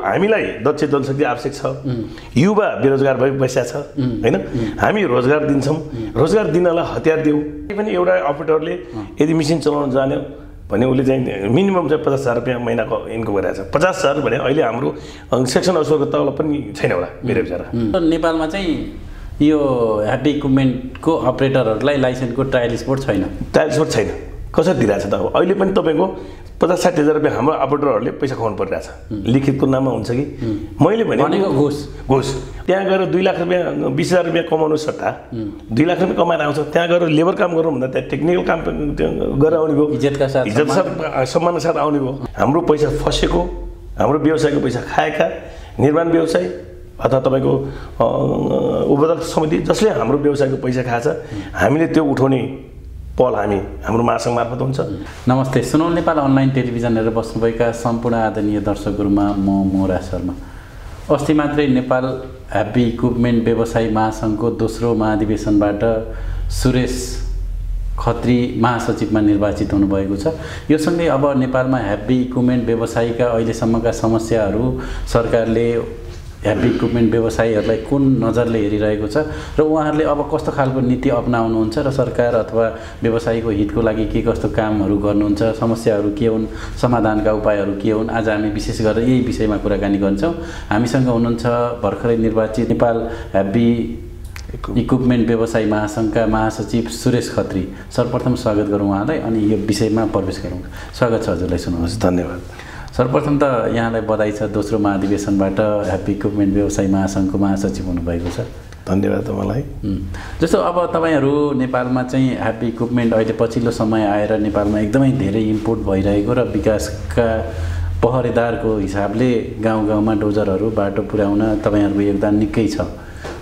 हामीलाई दक्ष जनशक्ति आवश्यक छ, युवा बेरोजगार भई बसेका छ हैन, हामी रोजगार दिन्छौँ, रोजगार दिनलाई हतियार दिउँ। पनि एउटा अपरेटरले यदि मेसिन चलाउन जान्यो भने उसले चाहिँ मिनिमम चाहिँ 50,000 रुपियाँ महिनाको इन्कम गरिरहेछ। 50,000 भने अहिले हाम्रो सेक्सन असोरको तल पनि छैन होला मेरो विचार। नेपालमा चाहिँ यो हेभी इक्विपमेन्टको अपरेटरहरूलाई लाइसेन्सको ट्रायल स्पोर्ट छैन। ट्रायल स्पोर्ट छैन। कसरी दिइरहेछ त? अब अहिले पनि तपाईँको 50-60,000 रुपियाँ हाम्रो अपरेटरहरूले पैसा खुवाउनु परिरहेछ। लिखितको नाममा हुन्छ कि मैले भनेको घोष त्यहाँ गएर 2 लाख रुपियाँ 20,000 रुपियाँ कमाउनु सट्टा 2 लाख रुपियाँ कमाएर आउँछ। त्यहाँ गएर लेबर काम गरौँ भन्दा त्यहाँ टेक्निकल काम गरेर आउने भयो, इज्जतका साथ सम्मानका साथ आउने भयो। हाम्रो पैसा फसेको, हाम्रो व्यवसायको पैसा खाएका निर्माण व्यवसाय अथवा तपाईँको उपभोक्ता समिति जसले हाम्रो व्यवसायको पैसा खाएछ, हामीले त्यो उठाउने पहल हाम्रो महासङ्घ मार्फत हुन्छ। नमस्ते, सुनौल नेपाल अनलाइन टेलिभिजन हेरेर बस्नुभएका सम्पूर्ण आदरणीय दर्शकहरूमा म मोरा शर्मा। अस्ति मात्रै नेपाल हेभी इक्विपमेन्ट व्यवसायी महासङ्घको दोस्रो महाधिवेशनबाट सुरेश खत्री महासचिवमा निर्वाचित हुनुभएको छ। यो सँगै अब नेपालमा हेभी इक्विपमेन्ट व्यवसायीका अहिलेसम्मका समस्याहरू, सरकारले हेभी इक्विपमेन्ट व्यवसायीहरूलाई कुन नजरले हेरिरहेको छ र उहाँहरूले अब कस्तो खालको नीति अपनाउनुहुन्छ र सरकार अथवा व्यवसायीको हितको लागि के कस्तो कामहरू गर्नुहुन्छ, समस्याहरू के हुन्, समाधानका उपायहरू के हुन्, आज हामी विशेष गरेर यही विषयमा कुराकानी गर्छौँ। हामीसँग हुनुहुन्छ भर्खरै निर्वाचित नेपाल हेभी इक्विपमेन्ट व्यवसायी महासङ्घका महासचिव सुरेश खत्री। सर्वप्रथम स्वागत गरौँ उहाँलाई अनि यो विषयमा प्रवेश गरौँ। स्वागत छ हजुरलाई, सुन्नुहोस्। धन्यवाद। सर्वप्रथम त यहाँलाई बधाई छ, दोस्रो महाधिवेशनबाट हेभी इक्विपमेन्ट व्यवसायी महासङ्घको महासचिव हुनुभएको छ। धन्यवाद मलाई। जस्तो अब तपाईँहरू नेपालमा चाहिँ हेभी इक्विपमेन्ट अहिले पछिल्लो समय आएर नेपालमा एकदमै धेरै इम्पोर्ट भइरहेको र विकासका पहरेदारको हिसाबले गाउँ गाउँमा डोजरहरू बाटो पुर्याउन तपाईँहरूको योगदान निकै छ।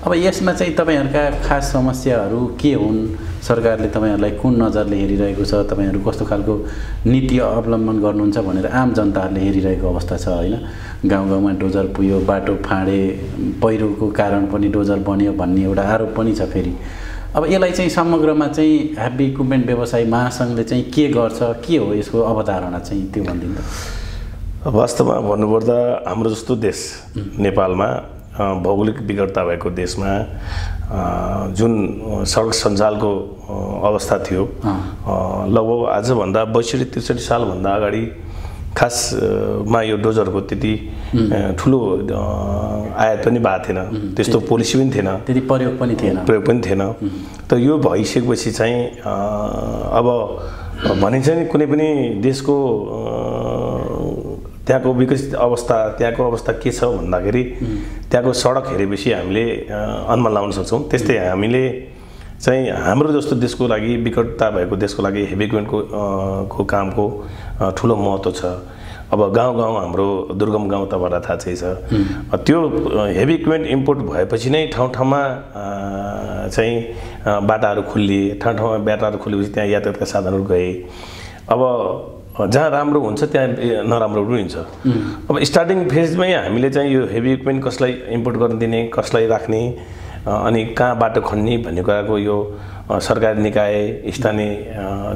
अब यसमा चाहिँ तपाईँहरूका खास समस्याहरू के हुन्, सरकारले तपाईँहरूलाई कुन नजरले हेरिरहेको छ, तपाईँहरू कस्तो खालको नीति अवलम्बन गर्नुहुन्छ भनेर आम जनताहरूले हेरिरहेको अवस्था छ होइन? गाउँ गाउँमा डोजर पुग्यो, बाटो फाँडे, पहिरोको कारण पनि डोजर बन्यो भन्ने एउटा आरोप पनि छ। फेरि अब यसलाई चाहिँ समग्रमा चाहिँ हेभी इक्विपमेन्ट व्यवसायी महासङ्घले चाहिँ के गर्छ, के हो यसको अवधारणा चाहिँ, त्यो भनिदिनु। वास्तवमा भन्नुपर्दा हाम्रो जस्तो देश नेपालमा भौगोलिक विकटता भएको देशमा जुन सडक सञ्जालको अवस्था थियो, लगभग आजभन्दा 62-63 सालभन्दा अगाडि खासमा यो डोजरको त्यति ठुलो आयात पनि भएको थिएन, त्यस्तो पोलिसी पनि थिएन, त्यति प्रयोग पनि थिएन। त यो भइसकेपछि चाहिँ अब भनिन्छ नि कुनै पनि देशको त्यहाँको विकसित अवस्था, त्यहाँको अवस्था के छ भन्दाखेरि त्यहाँको सडक हेरेपछि हामीले अनुमान लगाउन सक्छौँ। त्यस्तै हामीले चाहिँ हाम्रो जस्तो देशको लागि, विकटता भएको देशको लागि हेभी इक्विपमेन्टको कामको ठुलो महत्त्व छ। अब गाउँ गाउँ हाम्रो दुर्गम गाउँ तपाईँलाई थाहा छ। त्यो हेभी इक्विपमेन्ट इम्पोर्ट भएपछि नै ठाउँ ठाउँमा चाहिँ बाटाहरू खुलिए, ठाउँ ठाउँमा बाटाहरू खुलेपछि त्यहाँ यातायातका साधनहरू गए। अब जहाँ राम्रो हुन्छ त्यहाँ नराम्रो पनि हुन्छ। अब स्टार्टिङ फेजमै हामीले चाहिँ यो हेभी इक्विपमेन्ट कसलाई इम्पोर्ट गर्न दिने, कसलाई राख्ने, अनि कहाँ बाटो खन्ने भन्ने कुराको यो सरकारी निकाय, स्थानीय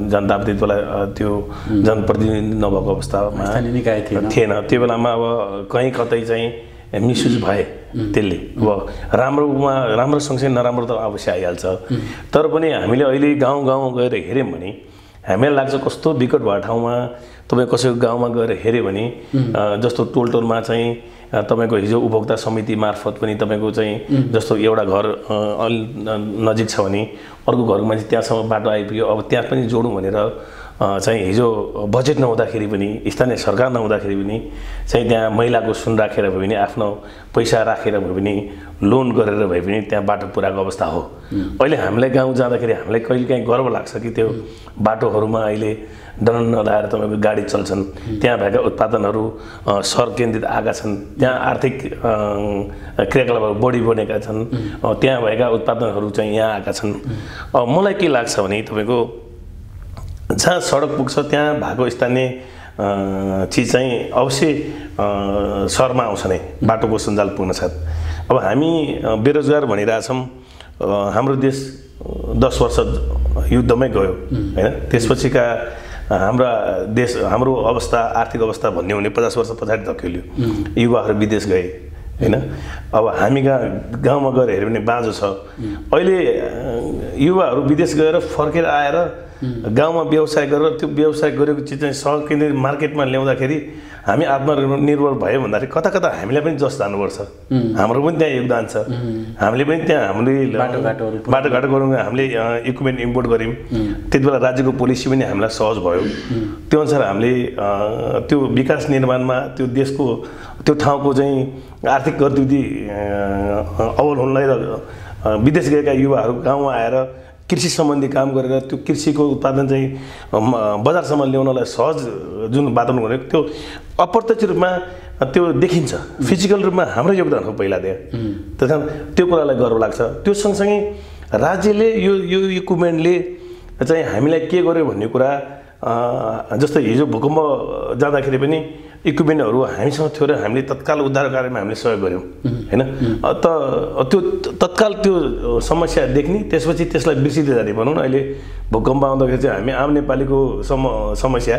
जनताप्रतिनिधिलाई त्यो जनप्रतिनिधि नभएको अवस्थामा थिएन। त्यो बेलामा अब कहीँ कतै चाहिँ मिसयुज भए त्यसले अब राम्रो सँगसँगै नराम्रो त अवश्य आइहाल्छ। तर पनि हामीले अहिले गाउँ गाउँ गएर हेऱ्यौँ भने हामीलाई लाग्छ कस्तो विकट भएको ठाउँमा तपाईँ कसैको गाउँमा गएर हेऱ्यो भने जस्तो टोलमा चाहिँ तपाईँको हिजो उपभोक्ता समिति मार्फत पनि तपाईँको चाहिँ जस्तो एउटा घर नजिक छ भने अर्को घरको मान्छे त्यहाँसम्म बाटो आइपुग्यो, अब त्यहाँ पनि जोडौँ भनेर चाहिँ हिजो बजेट नहुँदाखेरि पनि, स्थानीय सरकार नहुँदाखेरि पनि चाहिँ त्यहाँ महिलाको सुन राखेर भए पनि, आफ्नो पैसा राखेर भए पनि, लोन गरेर भए पनि त्यहाँ बाटो पुऱ्याएको अवस्था हो। अहिले हामीलाई गाउँ जाँदाखेरि हामीलाई कहिलेकाहीँ गर्व लाग्छ कि त्यो बाटोहरूमा अहिले डन्न नलाएर तपाईँको गाडी चल्छन्, त्यहाँ भएका उत्पादनहरू सहर केन्द्रित आएका छन्, त्यहाँ आर्थिक क्रियाकलापहरू बढी बनेका छन्, त्यहाँ भएका उत्पादनहरू चाहिँ यहाँ आएका छन्। मलाई के लाग्छ भने तपाईँको जहाँ सडक पुग्छ त्यहाँ भएको स्थानीय चिज चाहिँ अवश्य सहरमा आउँछ नै, बाटोको सञ्जाल पुग्न साथ। अब हामी बेरोजगार भनिरहेछौँ, हाम्रो देश 10 वर्ष युद्धमै गयो होइन, त्यसपछिका हाम्रा देश हाम्रो अवस्था आर्थिक अवस्था भन्ने हुने 50 वर्ष पछाडि धकेल्यो। युवाहरू विदेश गए हैन। अब हामी गाउँमा गएर हेर्यो भने बाँझो छ। अहिले युवाहरू विदेश गएर फर्केर आएर गाउँमा व्यवसाय गरेर त्यो व्यवसाय गरेको चिज चाहिँ सकेन्द्रीय मार्केटमा ल्याउँदाखेरि हामी आत्मनिर्भर भयो भन्दाखेरि कता कता हामीलाई पनि जस जानुपर्छ। हाम्रो पनि त्यहाँ योगदान छ। हामीले पनि त्यहाँ हामीले बाटोघाटो गरौँ, हामीले इक्विपमेन्ट इम्पोर्ट गऱ्यौँ। त्यति बेला राज्यको पोलिसी पनि हामीलाई सहज भयो। त्यो अनुसार हामीले त्यो विकास निर्माणमा त्यो देशको त्यो ठाउँको चाहिँ आर्थिक गतिविधि अवलम्बनलाई र विदेश गएका युवाहरू गाउँमा आएर कृषि सम्बन्धी काम गरेर त्यो कृषिको उत्पादन चाहिँ बजारसम्म ल्याउनलाई सहज जुन वातावरण गरेको त्यो अप्रत्यक्ष रूपमा त्यो देखिन्छ। फिजिकल रूपमा हाम्रो योगदान हो पहिला त्यहाँ। त्यस कारण त्यो कुरालाई गर्व लाग्छ। त्यो सँगसँगै राज्यले यो इक्विपमेन्टले चाहिँ हामीलाई के गर्यो भन्ने कुरा जस्तै हिजो भूकम्प जाँदाखेरि पनि इक्विपमेन्टहरू हामीसँग थियो र हामीले तत्काल उद्धार कार्यमा हामीले सहयोग गऱ्यौँ हैन। त्यो तत्काल त्यो समस्या देख्ने त्यसपछि त्यसलाई बिर्सिँदै जाने भनौँ न। अहिले भूकम्प आउँदाखेरि चाहिँ हामी आम नेपालीको समस्या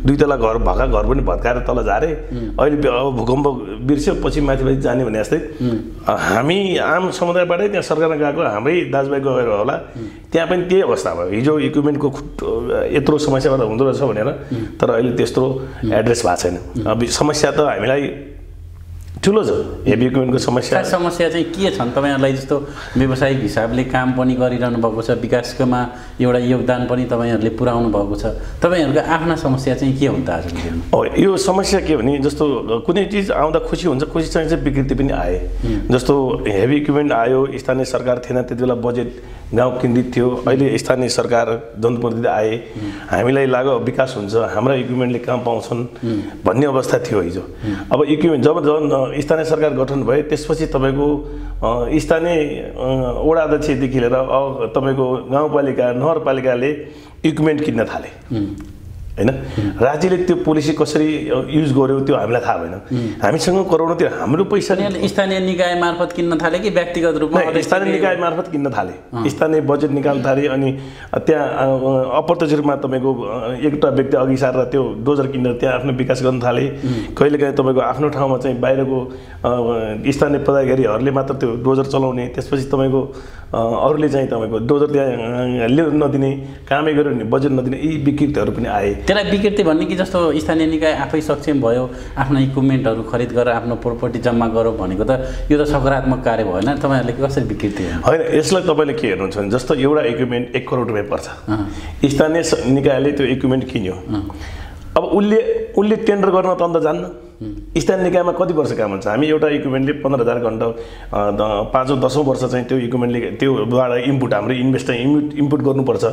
2 तला घर भएका घर पनि भत्काएर तल झारे। अहिले अब भूकम्प बिर्स्यो पछि माथि जाने भने जस्तै हामी आम समुदायबाटै त्यहाँ सरकारमा गएको हाम्रै दाजुभाइ गएर होला त्यहाँ पनि त्यही अवस्था भयो। हिजो इक्विपमेन्टको यत्रो समस्याबाट हुँदो रहेछ भनेर, तर अहिले त्यस्तो एड्रेस भएको छैन। समस्या त हामीलाई ठुलो छ। हेभी इक्विपमेन्टको समस्या चाहिँ के छन् तपाईँहरूलाई? जस्तो व्यावसायिक हिसाबले काम पनि गरिरहनु भएको छ, विकासकोमा एउटा योगदान पनि तपाईँहरूले पुर्याउनु भएको छ। तपाईँहरूको आफ्ना समस्या चाहिँ के हुन्छ आजको दिनमा? यो समस्या के भने जस्तो कुनै चिज आउँदा खुसी हुन्छ, खुसी चाहिँ विकृति पनि आए। जस्तो हेभी इक्विपमेन्ट आयो, स्थानीय सरकार थिएन त्यति बेला, बजेट गाउँ केन्द्रित थियो। अहिले स्थानीय सरकार जनप्रतिनिधि आए, हामीलाई लाग्यो विकास हुन्छ, हाम्रा इक्विपमेन्टले काम पाउँछन् भन्ने अवस्था थियो हिजो। अब इक्विपमेन्ट जब स्थानीय सरकार गठन भयो त्यसपछि तपाईँको स्थानीय वडा अध्यक्षदेखि लिएर अब तपाईँको गाउँपालिका नगरपालिकाले इक्विपमेन्ट किन्न थाले हैन। राज्यले त्यो पोलिसी कसरी युज गर्यो त्यो हामीलाई थाहा भएन। हामीसँग करोडौँ त्यो हाम्रो पैसा स्थानीय निकाय मार्फत किन्न थाले कि व्यक्तिगत रूपमा? स्थानीय निकाय मार्फत किन्न थाले, स्थानीय बजेट निकाल्न थाले। अनि त्यहाँ अप्रत्यक्ष रूपमा तपाईँको एउटा व्यक्ति अघि सारेर त्यो डोजर किनेर त्यहाँ आफ्नो विकास गर्न थाले। कहिलेकाहीँ तपाईँको आफ्नो ठाउँमा चाहिँ बाहिरको स्थानीय पदाधिकारीहरूले मात्र त्यो डोजर चलाउने, त्यसपछि तपाईँको अरूले चाहिँ तपाईँको डोजर त्यहाँ ल्याउन नदिने, कामै गर्यो भने बजेट नदिने, यी विकृतिहरू पनि आए। त्यसलाई विकृति भन्ने कि जस्तो स्थानीय निकाय आफै सक्षम भयो, आफ्ना इक्विपमेन्टहरू खरिद गरेर आफ्नो प्रोपर्टी जम्मा गरौँ भनेको त यो त सकारात्मक कार्य भएन। तपाईँहरूले कसरी विकृति होइन? यसलाई तपाईँले के हेर्नुहुन्छ भने जस्तो एउटा इक्विपमेन्ट 1 करोड रुपियाँ पर्छ, स्थानीय निकायले त्यो इक्विपमेन्ट किन्यो। अब उसले टेन्डर गर्न त अन्त जान्न। स्थानीय निकायमा कति वर्ष काम हुन्छ? हामी एउटा इक्विपमेन्टले 15,000 घन्टा 5-10 वर्ष चाहिँ त्यो इक्विपमेन्टले त्योबाट इनपुट हाम्रो इन्भेस्टर इनपुट गर्नुपर्छ।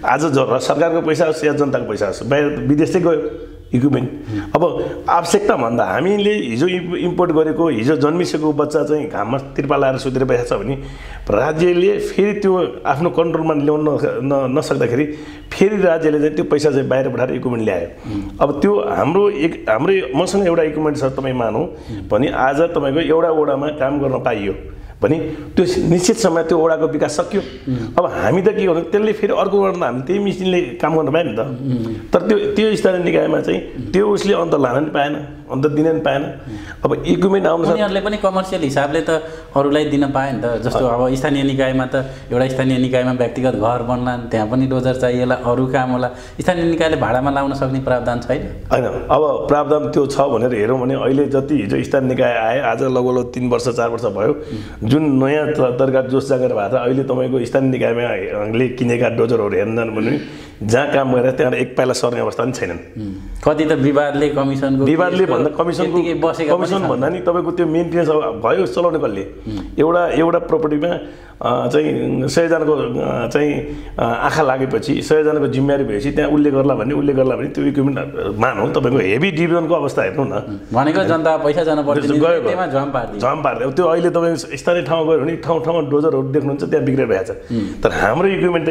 आज सरकारको पैसा होस् या जनताको पैसा होस्, बाहिर विदेशै गयो इक्विपमेन्ट। अब आवश्यकता भन्दा हामीले हिजो इम्पोर्ट गरेको हिजो जन्मिसकेको बच्चा चाहिँ घाममा तिर्पाल लाएर सुतेर बसेको छ भने राज्यले फेरि त्यो आफ्नो कन्ट्रोलमा ल्याउन नसक्दाखेरि फेरि राज्यले चाहिँ त्यो पैसा चाहिँ बाहिर पठाएर इक्विपमेन्ट ल्यायो। अब त्यो हाम्रै मसँग एउटा इक्विपमेन्ट छ तपाईँ मानौँ भने आज तपाईँको एउटा वडामा काम गर्न पाइयो भने त्यो निश्चित समय त्यो वडाको विकास सक्यो। अब हामी त के गर्नु, त्यसले फेरि अर्को वडामा हामी त्यही मेसिनले काम गर्न पाएन नि त। तर त्यो स्थानीय निकायमा चाहिँ त्यो उसले अन्त लान नि पाएन, अन्त दिन नि पाएन। अब इक्विपमेन्ट आउनु उनीहरूले पनि कमर्सियल हिसाबले त अरूलाई दिन पाए नि त। जस्तो अब स्थानीय निकायमा त एउटा स्थानीय निकायमा व्यक्तिगत घर बन्ला, त्यहाँ पनि डोजर चाहिएला, अरू काम होला। स्थानीय निकायले भाडामा लाउन सक्ने प्रावधान छैन? होइन, अब प्रावधान त्यो छ भनेर हेरौँ भने अहिले जति हिजो स्थानीय निकाय आए आज लगभग 3 वर्ष 4 वर्ष भयो, जुन नयाँ तरिका जोस जागर भएको छ। अहिले तपाईँको स्थानीय निकायले किनेका डोजरहरू हेर्न जानु भने जहाँ काम गरेर त्यहाँ एक पाइला सर्ने अवस्था पनि छैनन्। कति त विवादले भन्दा कमिसन भन्दा नि तपाईँको त्यो मेन्टेनेन्स भयो चलाउने कसले? एउटा प्रोपर्टीमा चाहिँ 100 जनाको चाहिँ आँखा लागेपछि 100 जनाको जिम्मेवारी भएपछि त्यहाँ उसले गर्ला भने त्यो इक्विपमेन्ट मानौँ तपाईँको हेभी डिभिजनको अवस्था हेर्नु न भनेको जनता पैसा जानु पर्छ त्यसमा झम पार्दै। त्यो अहिले तपाईँ स्थानीय ठाउँमा गयो भने ठाउँमा डोजरहरू देख्नुहुन्छ त्यहाँ बिग्रेर भएको छ। तर हाम्रो इक्विपमेन्ट त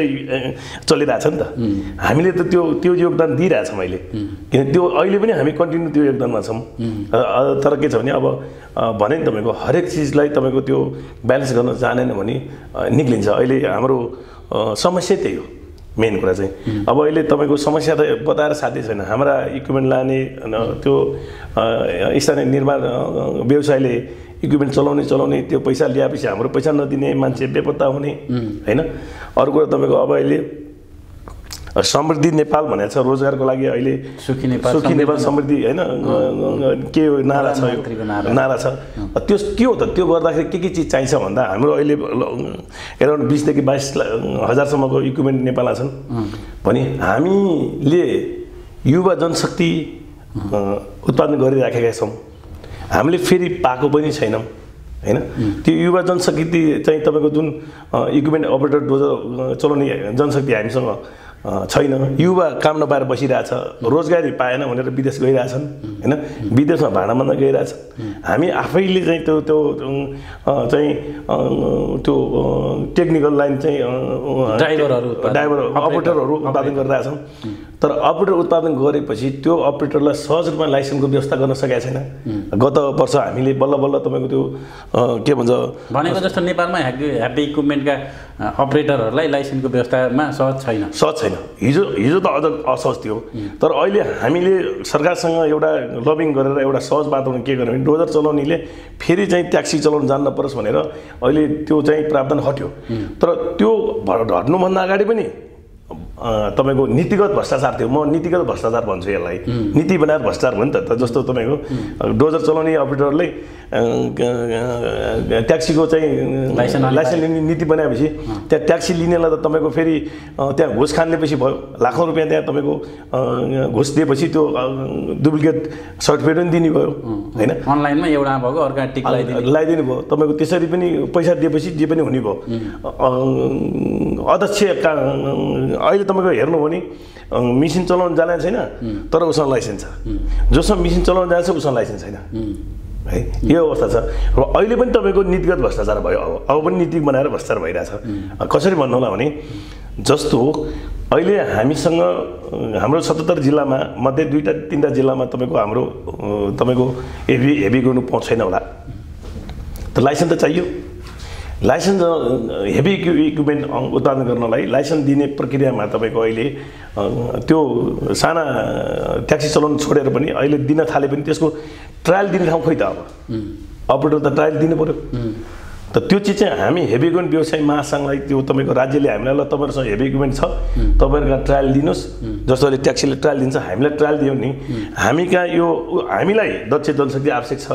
चलिरहेछ नि त। हामीले त त्यो योगदान दिइरहेछौँ अहिले, किन त्यो अहिले पनि हामी कन्टिन्यू त्यो योगदानमा छौँ। तर के छ भने अब भने नि तपाईँको हरेक चिजलाई तपाईँको त्यो ब्यालेन्स गर्न जानेन भने निक्लिन्छ। अहिले हाम्रो समस्या त्यही हो। मेन कुरा चाहिँ। अब अहिले तपाईँको समस्या त बताएर साध्य छैन। हाम्रा इक्विपमेन्ट लाने त्यो स्थानीय निर्माण व्यवसायले इक्विपमेन्ट चलाउने त्यो पैसा ल्याएपछि हाम्रो पैसा नदिने मान्छे बेपत्ता हुने होइन। अरू कुरा तपाईँको अब अहिले समृद्धि नेपाल भनेको छ रोजगारको लागि अहिले सुखी नेपाल समृद्धि होइन के नारा छ, यो नारा छ। त्यो के हो त? त्यो गर्दाखेरि के चिज चाहिन्छ भन्दा हाम्रो अहिले एराउन्ड 20 देखि 22 हजारसम्मको इक्विपमेन्ट नेपालमा छन् भने हामीले युवा जनशक्ति उत्पादन गरिराखेका छौँ। हामीले फेरि पाएको पनि छैनौँ होइन। त्यो युवा जनशक्ति चाहिँ तपाईँको जुन इक्विपमेन्ट अपरेटर डोजर चलाउने जनशक्ति हामीसँग छैन। युवा काम नपाएर बसिरहेछ, रोजगारी पाएन भनेर विदेश गइरहेछन् होइन। विदेशमा भाँडा मान्न गइरहेछन्। हामी आफैले चाहिँ त्यो टेक्निकल लाइन चाहिँ ड्राइभर अपरेटरहरू उत्पादन गरिरहेछौँ। तर अपरेटर उत्पादन गरेपछि त्यो अपरेटरलाई सहज रूपमा लाइसेन्सको व्यवस्था गर्न सकेका छैन। गत वर्ष हामीले बल्ल बल्ल तपाईँको त्यो के भन्छ भनेको जस्तो नेपालमा हेभी इक्विपमेन्टका अपरेटरहरूलाई लाइसेन्सको व्यवस्थामा सहज छैन। हिजो त अझ असहज थियो। तर अहिले हामीले सरकारसँग एउटा लबिङ गरेर एउटा सहज वातावरण के गर्यो भने डोजर चलाउनेले फेरि चाहिँ ट्याक्सी चलाउन जान्न परोस् भनेर अहिले त्यो चाहिँ प्रावधान हट्यो। तर त्यो हट्नुभन्दा अगाडि पनि तपाईँको नीतिगत भ्रष्टाचार थियो। म नीतिगत भ्रष्टाचार भन्छु यसलाई। नीति बनाएर भ्रष्टाचार हो नि त। जस्तो तपाईँको डोजर चलाउने अपरेटरले ट्याक्सीको चाहिँ लाइसेन्स लिने नीति बनाएपछि त्यहाँ ट्याक्सी लिनेलाई त तपाईँको फेरि त्यहाँ घुस खानेपछि भयो। लाखौँ रुपियाँ त्यहाँ तपाईँको घुस दिएपछि त्यो डुप्लिकेट सर्टिफिकेट पनि दिने भयो होइन। अनलाइनमा एउटा भएको अर्का टिक लगाइदिनु भयो। तपाईँको त्यसरी पनि पैसा दिएपछि जे पनि हुने भयो। अध्यक्ष अहिले तपाईँको हेर्नु हो भने मिसिन चलाउन जाने छैन तर उसँग लाइसेन्स छ। जोसँग मिसिन चलाउन जान्छ उसँग लाइसेन्स छैन है। यो अवस्था छ। र अहिले पनि तपाईँको नीतिगत भ्रष्टाचार भयो। अब पनि नीति बनाएर भ्रष्टाचार भइरहेछ। कसरी भन्नु होला भने जस्तो अहिले हामीसँग हाम्रो 77 जिल्लामा मध्ये 2-3 जिल्लामा तपाईँको हेभी गर्नु पाउँछ छैन होला। त लाइसेन्स त चाहियो। लाइसेन्स हेभी इक्विपमेन्ट उत्पादन गर्नलाई लाइसेन्स दिने प्रक्रियामा तपाईँको अहिले त्यो साना ट्याक्सी चलाउन छोडेर पनि अहिले दिन थाले पनि त्यसको ट्रायल दिने ठाउँ खोइ त। अब अपरेटर त ट्रायल दिनु पऱ्यो। त त्यो चिज चाहिँ हामी हेभी इक्विपमेन्ट व्यवसाय महासङ्घलाई त्यो तपाईँको राज्यले हामीलाई ल तपाईँहरूसँग हेभी इक्विपमेन्ट छ तपाईँहरूको ट्रायल दिनुहोस्। जस्तो अहिले ट्याक्सीले ट्रायल दिन्छ हामीलाई ट्रायल दियो नि हामी कहाँ यो हामीलाई दक्ष जनशक्ति आवश्यक छ।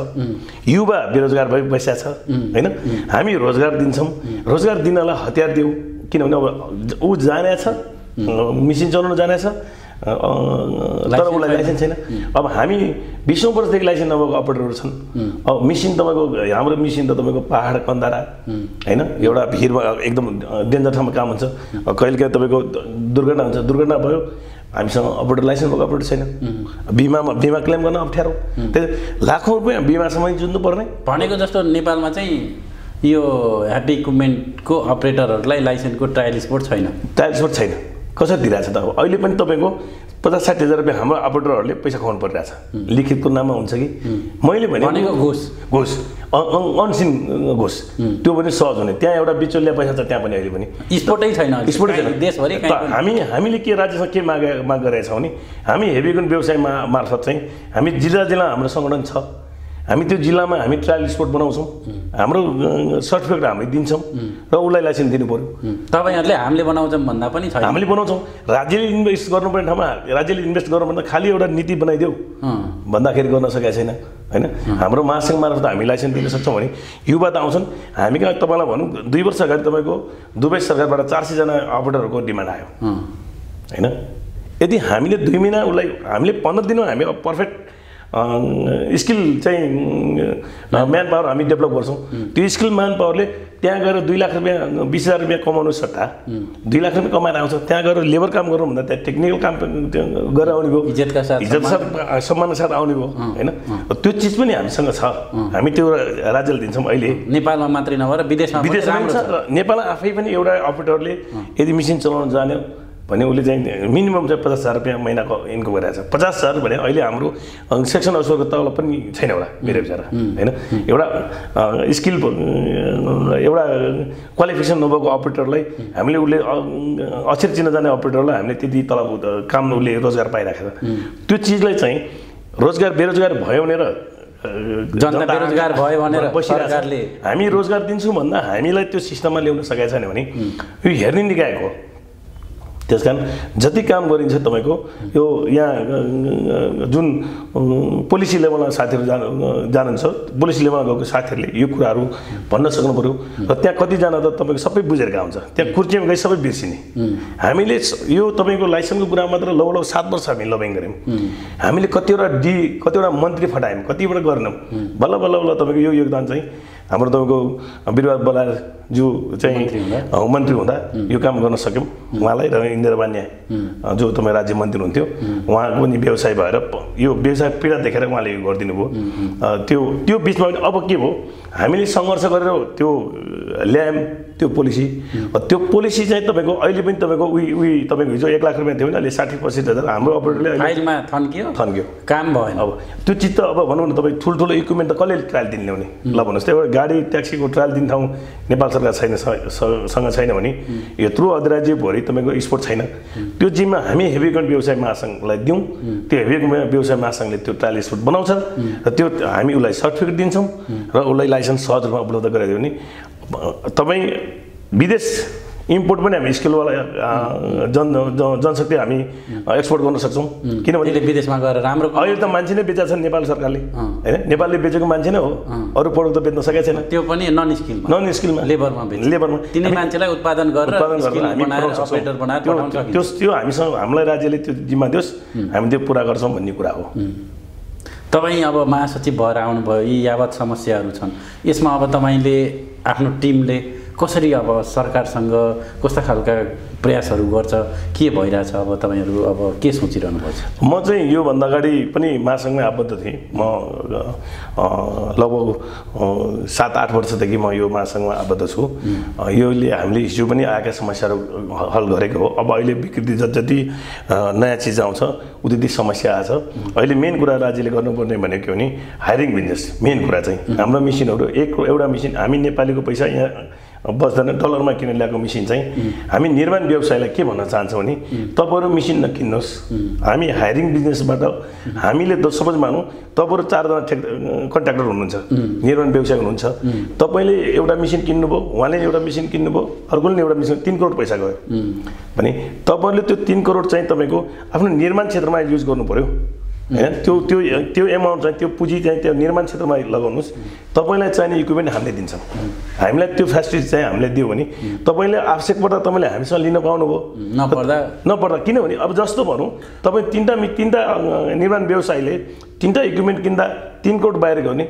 युवा बेरोजगार भइ बसिया छ होइन। हामी रोजगार दिन्छौँ। रोजगार दिनलाई हतियार दिउँ किनभने अब ऊ जाने छ मिसिन चलाउन जाने छ तर उसलाई लाइसेन्स छैन। अब हामी 20औं वर्षदेखि लाइसेन्स नभएको अपरेटरहरू छन्। अब मिसिन तपाईँको हाम्रो मिसिन त तपाईँको पहाड कन्दारा होइन एउटा भिरमा एकदम डेन्जर ठाउँमा काम हुन्छ। कहिलेकाहीँ तपाईँको दुर्घटना हुन्छ। दुर्घटना भयो हामीसँग अपरेटर लाइसेन्स भएको अपरेटर छैन। बिमा क्लेम गर्न अप्ठ्यारो। त्यही लाखौँ रुपियाँ बिमासम्म जुन्नु पर्ने। भनेको जस्तो नेपालमा चाहिँ यो हेभी इक्विपमेन्टको अपरेटरहरूलाई लाइसेन्सको ट्रायल स्पोर्ट छैन। कसरी दिइरहेछ त? अब अहिले पनि तपाईँको 50-60 हजार रुपियाँ हाम्रो अपरेटरहरूले पैसा खुवाउनु परिरहेछ। लिखितको नाममा हुन्छ कि मैले भनेको घुस अनसिन घुस त्यो पनि सहज हुने। त्यहाँ एउटा बिचौलिया पैसा छ त्यहाँ पनि अहिले पनि स्पोर्टै छैन देशभरि। हामीले के राज्यसँग के माग गरिरहेछौँ भने हामी हेभी इक्विपमेन्ट व्यवसाय मार्फत चाहिँ हामी जिल्ला हाम्रो सङ्गठन छ। हामी त्यो जिल्लामा हामी ट्रायल स्पोर्ट बनाउँछौँ। हाम्रो सर्टिफिकेट हामीले दिन्छौँ र उसलाई लाइसेन्स दिनु पऱ्यो। तपाईँहरूले हामीले बनाउँछौँ भन्दा पनि छैन। हामीले बनाउँछौँ। राज्यले इन्भेस्ट गर्नुपर्ने ठाउँमा राज्यले इन्भेस्ट गर्नुपर्दा खालि एउटा नीति बनाइदेऊ भन्दाखेरि गर्न सकेको छैन होइन। हाम्रो महासङ्घ मार्फत हामी लाइसेन्स दिन सक्छौँ भने युवा त आउँछन्। हामी कहाँ तपाईँलाई भनौँ 2 वर्ष अगाडि तपाईँको दुबई सरकारबाट 400 जना अपरेटरहरूको डिमान्ड आयो होइन। यदि हामीले 2 महिना उसलाई हामीले 15 दिनमा हामी पर्फेक्ट स्किल चाहिँ म्यान पावर हामी डेभलप गर्छौँ। त्यो स्किल म्यान पावरले त्यहाँ गएर 2 लाख रुपियाँ 20 हजार रुपियाँ कमाउनु सट्टा 2 लाख रुपियाँ कमाएर आउँछ। त्यहाँ गएर लेबर काम गर्नु भन्दा त्यहाँ टेक्निकल काम गरेर आउने भयो। इज्जत साथ सम्मानका साथ आउने भयो होइन। त्यो चिज पनि हामीसँग छ। हामी त्यो राज्यले दिन्छौँ। अहिले नेपालमा मात्रै नभएर विदेशमा पनि छ। नेपालमा आफै पनि एउटा अपरेटरले यदि मिसिन चलाउन जान्यो भने उसले चाहिँ मिनिमम चाहिँ 50,000 रुपियाँ महिनाको इन्कम गरिरहेको छ। 50,000 भने अहिले हाम्रो सेक्सन अफिसरको तल पनि छैन होला मेरो विचार होइन। एउटा स्किल एउटा क्वालिफिकेसन नभएको अपरेटरलाई हामीले उसले अक्षर चिन्न जाने अपरेटरलाई हामीले त्यति तलब काम उसले रोजगार पाइराखेको छ। त्यो चिजलाई चाहिँ रोजगार बेरोजगार भयो भनेर जनता बेरोजगार भयो भनेर सरकारले हामी रोजगार दिन्छौँ भन्दा हामीलाई त्यो सिस्टममा ल्याउन सकेको छैन भने यो हेर्ने निकायको त्यस कारण जति काम गरिन्छ तपाईँको यो यहाँ जुन पोलिसी लेभलमा साथीहरू जानुहुन्छ पोलिसी लेभलमा गएको साथीहरूले यो कुराहरू भन्न सक्नु पऱ्यो र त्यहाँ कतिजना त तपाईँको सबै बुझेर आउँछ त्यहाँ कुर्चीमा गई सबै बिर्सिने। हामीले यो तपाईँको लाइसेन्सको कुरा मात्र लगभग 7 वर्ष हामी लबिङ गऱ्यौँ। हामीले कतिवटा मन्त्री फटायौँ कतिवटा गरेनौँ। बल्ल बल्ल बल्ल तपाईँको यो योगदान चाहिँ हाम्रो तपाईँको बिरुवा बलाजु चाहिँ मन्त्री हुँदा यो काम गर्न सक्यौँ। उहाँलाई र इन्दिरा बान्या जो तपाईँ राज्य मन्त्री हुन्थ्यो उहाँको पनि व्यवसाय भएर यो व्यवसाय पीडा देखेर उहाँले यो गरिदिनु भयो। त्यो बिचमा पनि अब के भयो हामीले सङ्घर्ष गरेर त्यो ल्यायौँ त्यो पोलिसी। त्यो पोलिसी चाहिँ तपाईँको अहिले पनि तपाईँको उही तपाईँको हिजो 1 लाख रुपियाँ थियो भने अहिले 60-65,000 हाम्रो अपरेटरले फाइलमा थन्क्यो काम भएन। अब त्यो चिज त अब भनौँ न तपाईँ ठुल्ठुलो इक्विपमेन्ट त कसले ट्रायल दिन ल्याउने ल भन्नुहोस् त। एउटा गाडी ट्याक्सीको ट्रायल दिन ठाउँ नेपाल सरकार सँग छैन भने यत्रो अधिराज्यभरि तपाईँको स्पोर्ट छैन। त्यो जिम्मा हामी हेभी इक्विपमेन्ट व्यवसाय महासङ्घलाई दिउँ। त्यो हेभी इक्विपमेन्ट व्यवसाय महासङ्घले त्यो ट्रायल स्पोर्ट बनाउँछ र त्यो हामी उसलाई सर्टिफिकेट दिन्छौँ र उसलाई लाइसेन्स सहज रूपमा उपलब्ध गराइदियो भने तपाईँ विदेश इम्पोर्ट पनि हामी स्किलवाला जनशक्ति हामी एक्सपोर्ट गर्न सक्छौँ। किनभने विदेशमा गएर राम्रो अहिले त मान्छे नै बेचेको छ नेपाल सरकारले होइन। नेपालले बेचेको मान्छे नै हो अरू प्रडक्ट त बेच्न सकेको छैन। त्यो पनि नन स्किलमा लेबरमा तिनै मान्छेलाई उत्पादन गरेर अपरेटर बनाएर त्यो हामीसँग हामीलाई राज्यले त्यो जिम्मा दियोस् हामी त्यो पुरा गर्छौँ भन्ने कुरा हो। तपाईँ अब महासचिव भएर आउनुभयो यी यावत समस्याहरू छन् यसमा अब तपाईँले आफ्नो टिमले कसरी अब सरकारसँग कस्ता खालका प्रयासहरू गर्छ के भइरहेछ अब तपाईँहरू अब के सोचिरहनु पर्छ? म चाहिँ योभन्दा अगाडि पनि महासङ्घमै आबद्ध थिएँ। म लगभग 7-8 वर्षदेखि म यो महासङ्घमा आबद्ध छु। योले हामीले हिजो पनि आएका समस्याहरू हल गरेको हो। अब अहिले विकृति जति नयाँ चिज आउँछ उति समस्या आछ। अहिले मेन कुरा राज्यले गर्नुपर्ने भनेको के हो भने हायरिङ बिजनेस मेन कुरा चाहिँ हाम्रो मिसिनहरू एउटा मिसिन हामी नेपालीको पैसा यहाँ बस्दैन डलरमा किनेर ल्याएको मिसिन चाहिँ हामी निर्माण व्यवसायलाई के भन्न चाहन्छौँ भने तपाईँहरू मिसिन नकिन्नुहोस्। हामी हायरिङ बिजनेसबाट हामीले सपोज मानौँ तपाईँहरू 4 जना कन्ट्र्याक्टर हुनुहुन्छ निर्माण व्यवसाय हुनुहुन्छ। तपाईँले एउटा मिसिन किन्नुभयो उहाँले एउटा मिसिन किन्नुभयो अर्कोले एउटा मिसिन 3 करोड पैसा गयो भने तपाईँहरूले त्यो 3 करोड चाहिँ तपाईँको आफ्नो निर्माण क्षेत्रमा युज गर्नु पऱ्यो होइन। त्यो एमाउन्ट चाहिँ त्यो पुँजी चाहिँ त्यो निर्माण क्षेत्रमा लगाउनुहोस्। तपाईँलाई चाहिने इक्विपमेन्ट हामीले दिन्छौँ। हामीलाई त्यो फेसिलिटी चाहिँ हामीले दियो भने तपाईँले आवश्यक पर्दा तपाईँले हामीसँग लिन पाउनुभयो नपर्दा किनभने अब जस्तो भनौँ तपाईँ तिनवटा निर्माण व्यवसायले 3टा इक्विपमेन्ट किन्दा 3 करोड बाहिर गयो भने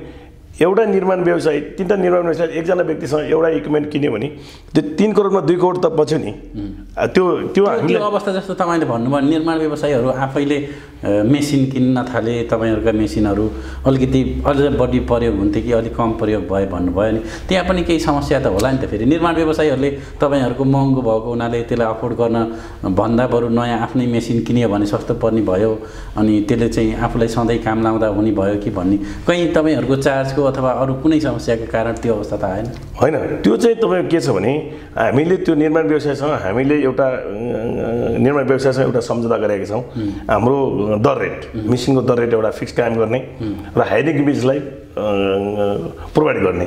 एउटा निर्माण व्यवसाय 3टा निर्माण व्यवसाय एकजना व्यक्तिसँग एउटा इक्विपमेन्ट किन्यो भने त्यो 3 करोडमा 2 करोड त बच्यो नि। त्यो हामीले अवस्था जस्तो तपाईँले भन्नुभयो निर्माण व्यवसायहरू आफैले मेसिन किन्न थाले तपाईँहरूका मेसिनहरू अलिकति अझ बढी प्रयोग हुन्थ्यो कि अलिक कम प्रयोग भयो भन्नुभयो नि त्यहाँ पनि केही समस्या त होला नि त। फेरि निर्माण व्यवसायहरूले तपाईँहरूको महँगो भएको हुनाले त्यसलाई अफोर्ड गर्न भन्दा बरु नयाँ आफ्नै मेसिन किन्यो भने सस्तो पर्ने भयो अनि त्यसले चाहिँ आफूलाई सधैँ काम लाउँदा हुने भयो कि भन्ने कहीँ तपाईँहरूको चार्जको अथवा अरू कुनै समस्याको कारण त्यो अवस्था त आएन होइन। त्यो चाहिँ तपाईँको के छ भने हामीले त्यो निर्माण व्यवसायसँग हामीले एउटा निर्माण व्यवसायसँग एउटा सम्झौता गरेका छौँ। हाम्रो दर रेट मिसिनको दर रेट एउटा फिक्स कायम गर्ने र हायरिङ बिजनेसलाई प्रोभाइड गर्ने।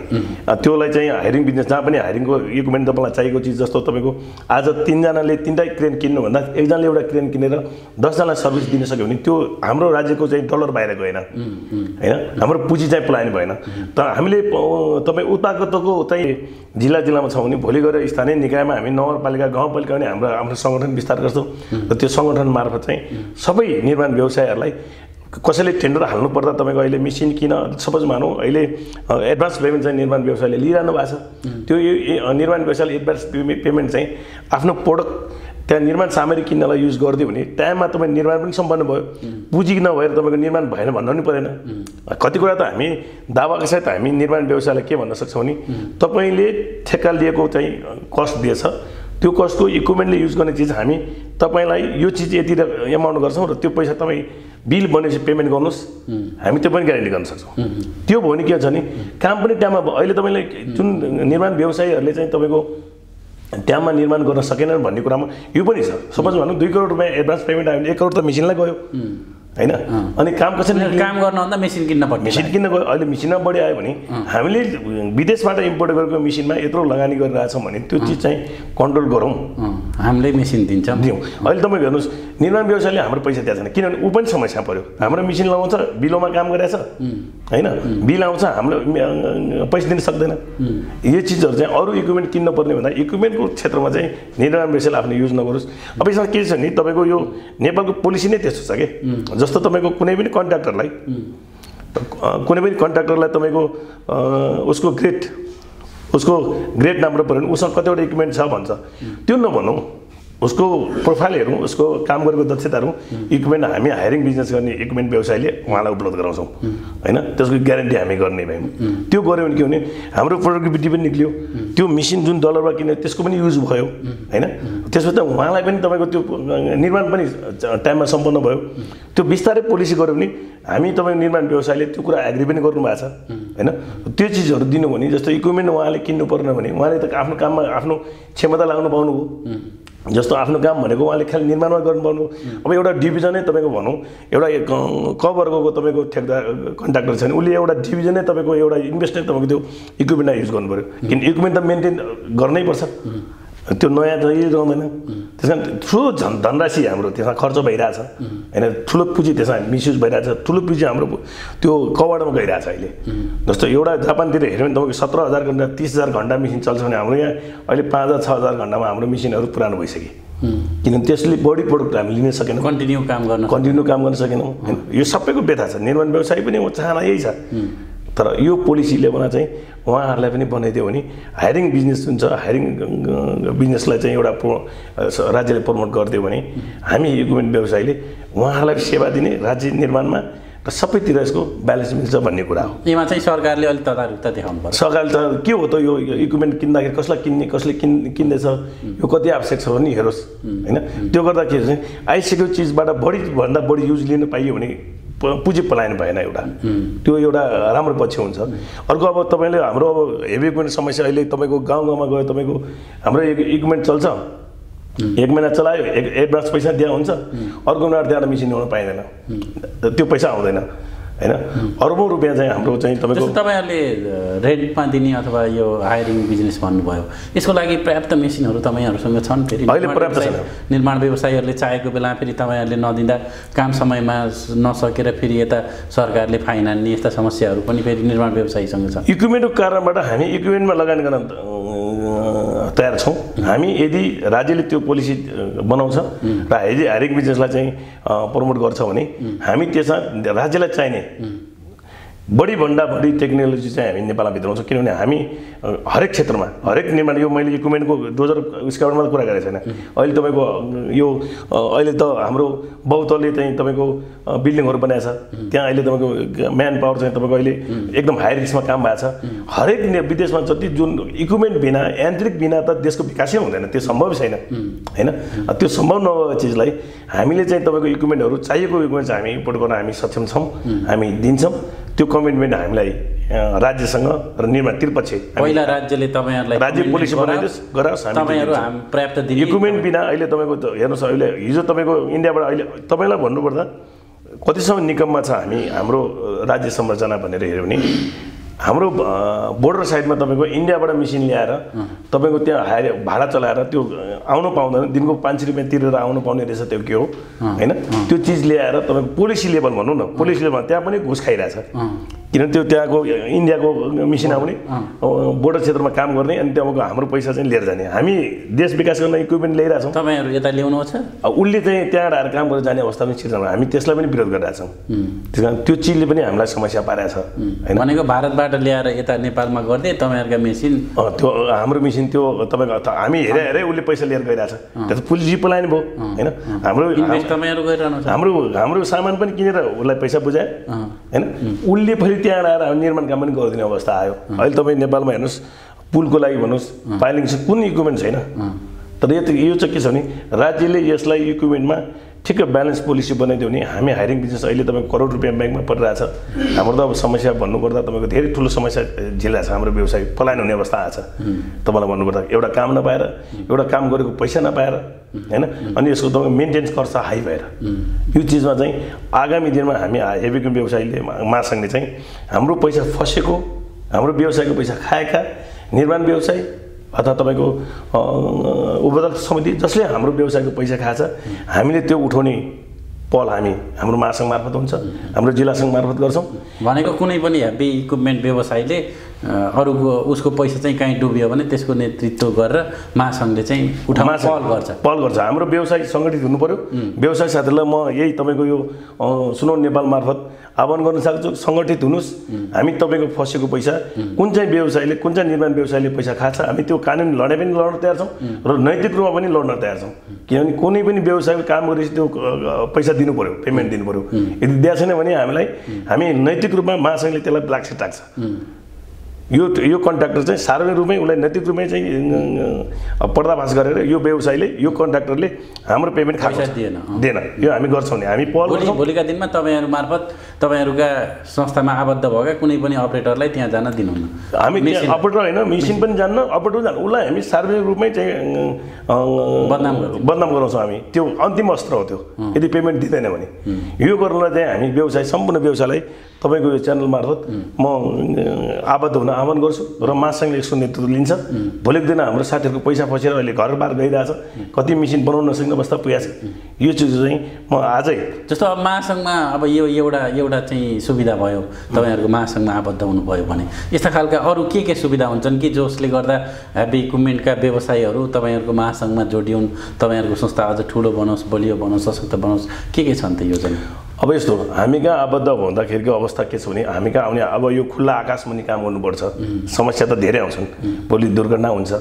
त्योलाई चाहिँ हायरिङ बिजनेस जहाँ पनि हायरिङको इक्विपमेन्ट तपाईँलाई चाहिएको चिज जस्तो तपाईँको आज 3 जनाले 3टा क्रेन किन्नुभन्दा एकजनाले एउटा क्रेन किनेर 10 जनालाई सर्भिस दिन सक्यो भने त्यो हाम्रो राज्यको चाहिँ डलर बाहिर गएन होइन। हाम्रो पुँजी चाहिँ पलायन भएन। त हामीले तपाईँ उत्पादकताको चाहिँ जिल्लामा छौँ भने भोलि गएर स्थानीय निकायमा हामी नगरपालिका गाउँपालिका पनि हाम्रो सङ्गठन विस्तार गर्छौँ र त्यो सङ्गठन मार्फत चाहिँ सबै निर्माण व्यवसायहरूलाई कसैले टेन्डर हाल्नु पर्दा तपाईँको अहिले मेसिन किन सपोज मानौँ अहिले एडभान्स पेमेन्ट चाहिँ निर्माण व्यवसायले लिइरहनु भएको छ। त्यो निर्माण व्यवसायले एडभान्स पेमेन्ट चाहिँ आफ्नो प्रोडक्ट त्यहाँ निर्माण सामग्री किन्नलाई युज गरिदियो भने टाइममा तपाईँ निर्माण पनि सम्पन्न भयो। पुँजी नभएर तपाईँको निर्माण भएन भन्नु पनि परेन। कति कुरा त हामी दावाका साथ हामी निर्माण व्यवसायलाई के भन्न सक्छौँ भने तपाईँले ठेक्का लिएको चाहिँ कस्ट दिएछ त्यो कस्टको इक्विपमेन्टले युज गर्ने चिज हामी तपाईँलाई यो चिज यति एमाउन्ट गर्छौँ र त्यो पैसा तपाईँ बिल बनेपछि पेमेन्ट गर्नुहोस्, हामी त्यो पनि ग्यारेन्टी गर्न सक्छौँ। त्यो भयो भने के छ नि काम पनि टाइममा अहिले तपाईँले जुन निर्माण व्यवसायीहरूले चाहिँ तपाईँको टाइममा निर्माण गर्न सकेनन् भन्ने कुरामा यो पनि छ। सपोज भनौँ 2 करोड रुपियाँ एडभान्स पेमेन्ट आयो भने 1 करोड त मेसिनलाई गयो हैन, अनि काम कसरी काम गर्नुभन्दा मेसिन किन्न पर्छ। मेसिन किन्न गयो, अहिले मेसिनमा बढी आयो भने हामीले विदेशबाट इम्पोर्ट गरेको मेसिनमा यत्रो लगानी गरिरहेछौँ भने त्यो चिज चाहिँ कन्ट्रोल गरौँ, हामीले मेसिन दिन्छौँ दिउँ। अहिले तपाईँ हेर्नुहोस् निर्माण व्यवसायले हाम्रो पैसा दिएको छैन किनभने ऊ पनि समस्या पऱ्यो। हाम्रो मेसिन लगाउँछ, बिलोमा काम गरेछ हैन, बिल आउँछ, हाम्रो पैसा दिन सक्दैन। यो चिजहरू चाहिँ अरू इक्विपमेन्ट किन्न पर्ने भन्दा इक्विपमेन्टको क्षेत्रमा चाहिँ निर्माण व्यवसायले आफ्नो युज नगरोस्। अब यसमा के छ नि तपाईँको यो नेपालको पोलिसी नै त्यस्तो छ कि जस्तो तपाईँको कुनै पनि कन्ट्र्याक्टरलाई तपाईँको उसको ग्रेड राम्रो पऱ्यो भने उसँग कतिवटा इक्विपमेन्ट छ भन्छ, त्यो नभनौँ। उसको प्रोफाइल हेरौँ, उसको काम गरेको दक्षताहरू इक्विपमेन्ट हामी हायरिङ बिजनेस गर्ने इक्विपमेन्ट व्यवसायले उहाँलाई उपलब्ध गराउँछौँ हैन, त्यसको ग्यारेन्टी हामी गर्ने भयौँ। त्यो गऱ्यो भने के भने हाम्रो प्रोडक्टिभिटी पनि निक्लियो, त्यो मेसिन जुन डलरमा किन्यो त्यसको पनि युज भयो हैन, त्यसपछि त उहाँलाई पनि तपाईँको त्यो निर्माण पनि टाइममा सम्पन्न भयो। त्यो बिस्तारै पोलिसी गऱ्यो भने हामी तपाईँको निर्माण व्यवसायले त्यो कुरा एग्री पनि गर्नुभएको छ हैन। त्यो चिजहरू दिनु भने जस्तो इक्विपमेन्ट उहाँले किन्नु पर्न भने उहाँले त आफ्नो काममा आफ्नो क्षमता लगाउनु पाउनु हो। जस्तो आफ्नो काम भनेको उहाँले खालि निर्माणमा गर्नु पाउनु। अब एउटा डिभिजनै तपाईँको भनौँ एउटा क वर्गको तपाईँको ठेकदार कन्ट्र्याक्टर छ भने उसले एउटा डिभिजनै तपाईँको एउटा इन्भेस्टमेन्ट तपाईँको त्यो इक्विपमेन्टलाई युज गर्नु पऱ्यो, किन इक्विपमेन्ट त मेन्टेन गर्नै पर्छ, त्यो नयाँ चाहिँ रहँदैन। त्यस कारण ठुलो धनराशि हाम्रो त्यसमा खर्च भइरहेछ होइन, ठुलो पुँजी त्यसमा मिसयुज भइरहेछ, ठुलो पुँजी हाम्रो त्यो कवाडमा गइरहेछ अहिले। जस्तो एउटा जापानतिर हेऱ्यो भने तपाईँको 17,000 घन्टा 30,000 घन्टा मेसिन चल्छ भने हाम्रो यहाँ अहिले 5,000-6,000 घन्टामा हाम्रो मेसिनहरू पुरानो भइसक्यो, किनभने त्यसले बढी प्रोडक्ट हामीले लिन सकेनौँ, कन्टिन्यू काम गर्न सकेनौँ। यो सबैको व्यथा छ, निर्माण व्यवसाय पनि चाहना यही छ। तर यो पोलिसी ल्याउन चाहिँ उहाँहरूलाई पनि बनाइदियो भने हायरिङ बिजनेस जुन छ हायरिङ बिजनेसलाई चाहिँ एउटा राज्यले प्रमोट गरिदियो भने हामी इक्विपमेन्ट व्यवसायले उहाँहरूलाई सेवा दिने राज्य निर्माणमा र सबैतिर यसको ब्यालेन्स मिल्छ भन्ने कुरा हो। यसमा चाहिँ सरकारले अलिक तदारुकता देखाउनु पर्छ। सरकारले त के हो त यो इक्विपमेन्ट किन्दाखेरि कसलाई किन्ने कसले किन्दैछ यो कति आवश्यक छ भने हेरोस् होइन। त्यो गर्दा के चाहिँ आइसकेको चिजबाट बढीभन्दा बढी युज लिन पाइयो भने पुँजी पलायन भएन, एउटा त्यो एउटा राम्रो पक्ष हुन्छ। अर्को अब तपाईँले हाम्रो अब हेभी इक्विपमेन्ट समस्या अहिले तपाईँको गाउँ गाउँमा गयो, तपाईँको हाम्रो इक्विपमेन्ट चल्छ, 1 महिना चलायो, एडभान्स पैसा दिया हुन्छ, अर्को महिना त्यहाँ मेसिन ल्याउन पाइँदैन, त्यो पैसा आउँदैन हैन। अर्बौं रुपियाँ चाहिँ हाम्रो चाहिँ तपाईँको तपाईँहरूले रेन्टमा दिने अथवा यो हायरिङ बिजनेस भन्नुभयो, यसको लागि पर्याप्त मेसिनहरू तपाईँहरूसँग छन्? फेरि अहिले पर्याप्त छैन। निर्माण व्यवसायीहरूले चाहेको बेला फेरि तपाईँहरूले नदिँदा काम समयमा नसकेर फेरि यता सरकारले फाइन हान्ने यस्ता समस्याहरू पनि फेरि निर्माण व्यवसायीसँग छ। इक्विपमेन्टको कारणबाट हामी इक्विपमेन्टमा लगानी गर्न तयार छौँ। हामी यदि राज्यले त्यो पोलिसी बनाउँछ र हायरिङ बिजनेसलाई चाहिँ प्रमोट गर्छ भने हामी त्यसमा राज्यलाई चाहिने बढीभन्दा बढी टेक्नोलोजी चाहिँ हामी नेपालमा भित्राउँछौँ। किनभने हामी हरेक क्षेत्रमा हरेक निर्माण यो मैले इक्विपमेन्टको डोजर उसकाबाट मात्र कुरा गरेको छैन। अहिले तपाईँको यो अहिले त हाम्रो बहुतले चाहिँ तपाईँको बिल्डिङहरू बनाएको छ, त्यहाँ अहिले तपाईँको म्यान पावर चाहिँ तपाईँको अहिले एकदम हाई रिस्कमा काम भएको छ। हरेक विदेशमा जति जुन इक्विपमेन्ट बिना यान्त्रिक बिना त देशको विकासै हुँदैन, त्यो सम्भव छैन होइन। त्यो सम्भव नभएको चिजलाई हामीले चाहिँ तपाईँको इक्विपमेन्टहरू चाहिएको इक्विपमेन्ट चाहिँ हामी इम्पोर्ट गर्न हामी सक्षम छौँ, हामी दिन्छौँ। त्यो कमिटमेन्ट हामीलाई राज्यसँग र निर्माण त्रिपक्षीय पहिला राज्यले तपाईँहरूलाई राज्य पोलिसी बनाइदियोस् गराओस्, तपाईँहरू पर्याप्त दिने इक्विपमेन्ट बिना अहिले तपाईँको हेर्नुहोस् अहिले हिजो तपाईँको इन्डियाबाट अहिले तपाईँलाई भन्नुपर्दा कतिसम्म निकममा छ हामी हाम्रो राज्य संरचना भनेर हेऱ्यो भने हाम्रो बोर्डर साइडमा तपाईँको इन्डियाबाट मेसिन ल्याएर तपाईँको त्यहाँ भाडा चलाएर त्यो आउनु पाउँदैन, दिनको 500 रुपियाँ तिरेर आउनु पाउने रहेछ, त्यो के हो होइन। त्यो चिज ल्याएर तपाईँको पोलिसी लेभल भनौँ न, पोलिसी लेभल त्यहाँ पनि घुस खाइरहेछ, किनभने त्यो त्यहाँको इन्डियाको मेसिन आउने बोर्डर क्षेत्रमा काम गर्ने अनि त्यहाँको हाम्रो पैसा चाहिँ लिएर जाने। हामी देश विकास गर्न इक्विपमेन्ट ल्याइरहेछौँ, तपाईँहरू यता ल्याउनु छ, उसले चाहिँ त्यहाँ आएर काम गरेर जाने अवस्था पनि सिर्जना, हामी त्यसलाई पनि विरोध गरिरहेछौँ। त्यस कारण त्यो चिजले पनि हामीलाई समस्या पारेको छ होइन। भनेको भारतबाट ल्याएर यता नेपालमा गर्दै तपाईँहरूका मेसिन त्यो हाम्रो मेसिन त्यो तपाईँको हामी हेरे हेरे उसले पैसा लिएर गइरहेछ, त्यो पुलिस पलायन भयो होइन। हाम्रो सामान पनि किनेर उसलाई पैसा बुझायो होइन, उसले फेरि त्यहाँ आएर निर्माण काम पनि गरिदिने अवस्था आयो। अहिले तपाईँ नेपालमा हेर्नुहोस् पुलको लागि भन्नुहोस् पाइलिङ कुन इक्विपमेन्ट छैन, तर यो चाहिँ के छ भने राज्यले यसलाई इक्विपमेन्टमा ठिक्क ब्यालेन्स पोलिसी बनाइदियो भने हामी हायरिङ बिजनेस अहिले तपाईँको करोड रुपियाँ ब्याङ्कमा परिरहेछ। हाम्रो त अब समस्या भन्नुपर्दा तपाईँको धेरै ठुलो समस्या झेलिरहेको छ। हाम्रो व्यवसाय पलायन हुने अवस्था आएको छ। तपाईँलाई भन्नुपर्दा एउटा काम नपाएर, एउटा काम गरेको पैसा नपाएर हैन, अनि यसको तपाईँको मेन्टेनेन्स खर्च हाई भएर यो चिजमा चाहिँ आगामी दिनमा हामी हेभी इक्विपमेन्ट व्यवसायले महासङ्घले चाहिँ हाम्रो पैसा फसेको, हाम्रो व्यवसायको पैसा खाएका निर्माण व्यवसाय अथवा तपाईँको उपभोक्ता समिति जसले हाम्रो व्यवसायको पैसा खान्छ, हामीले त्यो उठाउने पहल हाम्रो महासङ्घ मार्फत हुन्छ, हाम्रो जिल्ला सङ्घ मार्फत गर्छौँ। भनेको कुनै पनि हेभी इक्विपमेन्ट व्यवसायले अरूको उसको पैसा चाहिँ कहीँ डुब्यो भने त्यसको नेतृत्व गरेर महासङ्घले चाहिँ उठाउन पहल गर्छ। हाम्रो व्यवसाय सङ्गठित हुनु पर्यो। व्यवसाय साथीहरूलाई म यही तपाईँको यो सुनौ नेपाल मार्फत आह्वान गर्न चाहन्छु, सङ्गठित हुनुहोस्। हामी तपाईँको फसेको पैसा कुन चाहिँ व्यवसायले, कुन चाहिँ निर्माण व्यवसायले पैसा खान्छ, हामी त्यो कानुनी लडाइँ पनि लड्न तयार छौँ र नैतिक रूपमा पनि लड्न तयार छौँ। किनभने कुनै पनि व्यवसायको काम गरेपछि त्यो पैसा दिनु पर्यो, पेमेन्ट दिनु पर्यो। यदि दिएको छैन भने हामी नैतिक रूपमा महासङ्घले त्यसलाई ब्ल्याक सिट राख्छ। यो कन्ट्र्याक्टर चाहिँ सार्वजनिक रूपमै उसलाई नैतिक रूपमै चाहिँ पर्दाफास गरेर यो व्यवसायले, यो कन्ट्र्याक्टरले हाम्रो पेमेन्ट दिएन, यो हामी गर्छौँ नि। हामी पहल गर्छौँ। भोलिका दिनमा तपाईँहरू मार्फत तपाईँहरूका संस्थामा आबद्ध भएका कुनै पनि अपरेटरलाई त्यहाँ जान दिनुहुन्न। हामी अपरेटर होइन, मेसिन पनि जान्न, अपरेटर जान्न, उसलाई हामी सार्वजनिक रूपमै चाहिँ बदनाम गराउँछौँ। हामी त्यो अन्तिम अस्त्र हो त्यो, यदि पेमेन्ट दिँदैन भने। यो गर्नलाई चाहिँ हामी व्यवसाय, सम्पूर्ण व्यवसायलाई तपाईँको यो च्यानल मार्फत म आबद्ध हुन आह्वान गर्छु र महासङ्घले यसको नेतृत्व लिन्छ। भोलिको दिन हाम्रो साथीहरूको पैसा फसेर अहिले घरबार गइरहेछ, कति मेसिन बनाउन नसक्ने अवस्था पुगेको छ। यो चिज चाहिँ म आजै जस्तो अब महासङ्घमा अब यो एउटा चाहिँ सुविधा भयो, तपाईँहरूको महासङ्घमा आबद्ध हुनुभयो भने यस्ता खालका अरू के सुविधा हुन्छन् कि जसले गर्दा हेभी इक्विपमेन्टका व्यवसायीहरू तपाईँहरूको महासङ्घमा जोडिउन्, तपाईँहरूको संस्था अझ ठुलो बनोस्, बलियो बनोस्, सशक्त बनोस्? के छन् त योजना? अब यस्तो हामी कहाँ आबद्ध हुँदाखेरिको अवस्था के छ भने हामी कहाँ आउने अब यो खुल्ला आकाश मुनि काम गर्नुपर्छ। समस्या त धेरै आउँछन्। भोलि दुर्घटना हुन्छ,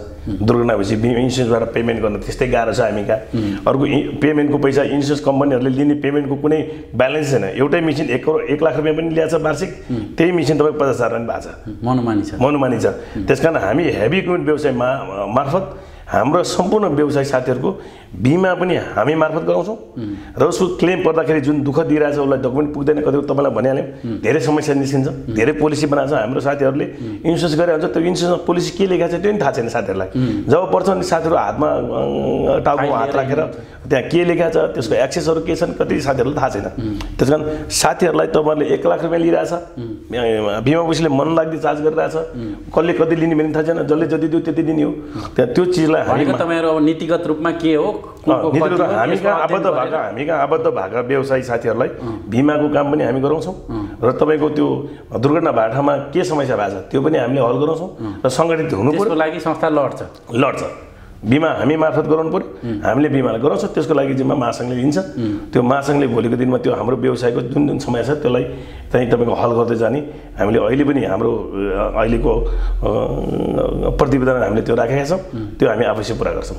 दुर्घटना भएपछि इन्सुरेन्सबाट पेमेन्ट गर्न त्यस्तै गाह्रो छ हामी कहाँ। अर्को पेमेन्टको पैसा इन्सुरेन्स कम्पनीहरूले लिने पेमेन्टको कुनै ब्यालेन्स छैन। एउटै मेसिन 1 लाख रुपियाँ पनि ल्याएको छ वार्षिक, त्यही मेसिन तपाईँ 50,000 पनि भएको छ, मनोमानी छ। त्यस कारण हामी हेभी इक्विपमेन्ट व्यवसाय मार्फत हाम्रो सम्पूर्ण व्यवसाय साथीहरूको बिमा पनि हामी मार्फत गराउँछौँ र उसको क्लेम पर्दाखेरि जुन दुःख दिइरहेछ उसलाई डकुमेन्ट पुग्दैन, कति तपाईँलाई भनिहाल्यौँ धेरै समस्या निस्किन्छ। धेरै पोलिसी बनाएको छ हाम्रो साथीहरूले, इन्सुरेन्स गरेर हुन्छ। त्यो इन्सुरेन्समा पोलिसी के लेखेको छ त्यो पनि थाहा छैन साथीहरूलाई। जब पर्छ भने साथीहरू हातमा टाउकोमा हात राखेर त्यहाँ के लेखेको छ, त्यसको एक्सेसहरू के छन्, कति साथीहरूलाई थाहा छैन। त्यस कारण साथीहरूलाई तपाईँहरूले 1 लाख रुपियाँ लिइरहेछ, बिमा पोलिसीले मन लाग्दै चार्ज गरिरहेछ, कसले कति लिने पनि थाहा छैन, जसले जति दियो त्यति दिने हो। त्यहाँ त्यो चिजलाई तपाईँहरू अब नीतिगत रूपमा के हो हामी कहाँ आबद्ध भएका व्यवसायी साथीहरूलाई बिमाको काम पनि हामी गराउँछौँ र तपाईँको त्यो दुर्घटना भएको ठाउँमा के समस्या भएको छ त्यो पनि हामीले हल गराउँछौँ र सङ्गठित हुनु पर्यो। त्यसको लागि संस्था लड्छ। बिमा हामी मार्फत गराउनु पर्यो, हामीले बिमालाई गराउँछौँ। त्यसको लागि जिम्मा महासङ्घले लिन्छ। त्यो महासङ्घले भोलिको दिनमा त्यो हाम्रो व्यवसायको जुन समस्या छ त्यसलाई चाहिँ तपाईँको हल गर्दै जाने हामीले अहिले पनि हाम्रो अहिलेको प्रतिवेदन हामीले त्यो राखेका छौँ। त्यो हामी अवश्य पुरा गर्छौँ।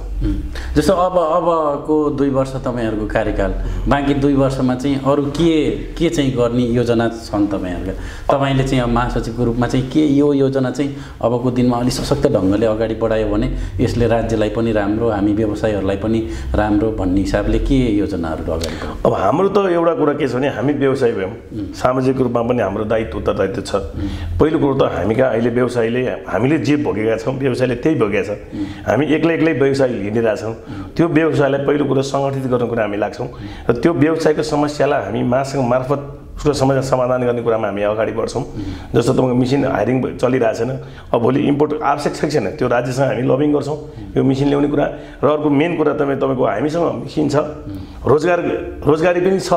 जस्तो अबको 2 वर्ष तपाईँहरूको कार्यकाल, बाँकी 2 वर्षमा चाहिँ अरू के चाहिँ गर्ने योजना छन् तपाईँहरूका? तपाईँले चाहिँ अब महासचिवको रूपमा चाहिँ के यो योजना चाहिँ अबको दिनमा अलिक सशक्त ढङ्गले अगाडि बढायो भने यसले राज्यलाई पनि राम्रो, हामी व्यवसायीहरूलाई पनि राम्रो भन्ने हिसाबले के योजनाहरू अगाडि बढाउँ? अब हाम्रो त एउटा कुरा के छ भने हामी व्यवसायी भयौँ, सामाजिक रूपमा पनि हाम्रो उत्तरदायित्व छ। पहिलो कुरो त हामी कहाँ अहिले व्यवसायीले हामीले जे भोगेका छौँ व्यवसायले त्यही भोगेका छ। हामी एक्लै व्यवसाय हिँडिरहेछौँ। त्यो व्यवसायलाई पहिलो कुरो सङ्गठित गर्ने कुरा हामी लाग्छौँ र त्यो व्यवसायको समस्यालाई हामी महासङ्घ मार्फत उसको समस्या समाधान गर्ने कुरामा हामी अगाडि बढ्छौँ। जस्तो तपाईँको मेसिन हायरिङ चलिरहेको छैन, अब भोलि इम्पोर्ट आवश्यक छैन, त्यो राज्यसँग हामी लबिङ गर्छौँ यो मेसिन ल्याउने कुरा। र अर्को मेन कुरा तपाईँको हामीसँग मेसिन छ, रोजगारी पनि छ